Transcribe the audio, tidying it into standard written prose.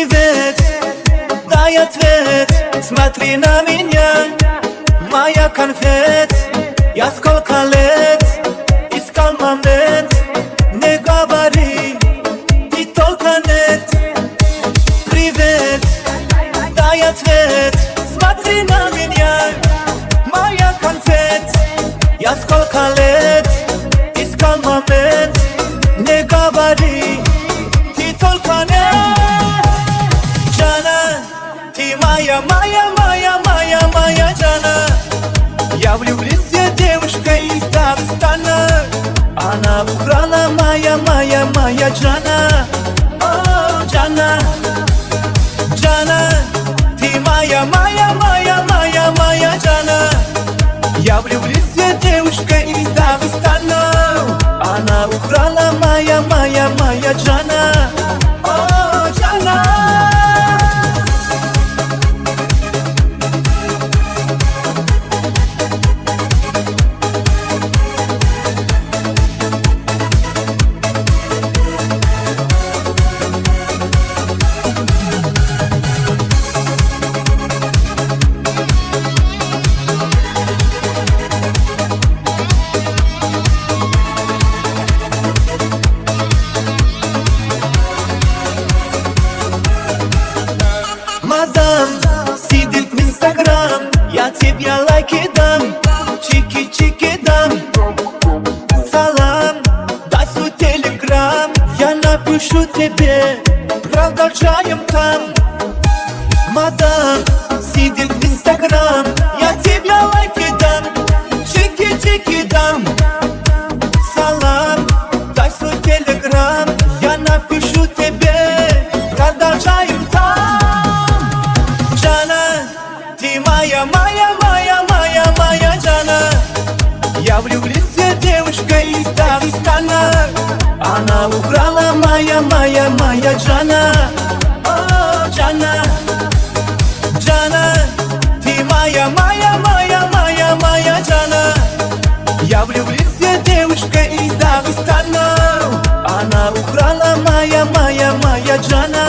Привет, дай ответ, смотри на меня, моя конфет. Я сколько лет искал момент, не говори, ты только нет. Привет, дай ответ, смотри на меня, моя конфет. Я сколько лет искал момент, не говори, ты только нет. Джана, ты моя Джана. Я влюбился, девушка из Дагестана. Она украла моя Джана. О, Джана, Джана, ты моя Джана. Я влюбился, девушка из Дагестана. Она украла моя Джана. О, Джана. Мадам, сидит в Инстаграм, я тебе лайки дам, чики-чики дам. Салам, дай свой телеграм, я напишу тебе, продолжаем там. Мадам, сидит в Инстаграм, я тебе лайки дам, чики-чики дам. Салам, дай свой телеграм, я напишу тебе, продолжаем там. Ты моя Джана. Я влюбился, девушка из Дагестана. Она украла моя Джана. О, Джана, Джана, ты моя Джана. Я влюбился, девушка из Дагестана. Она украла моя Джана.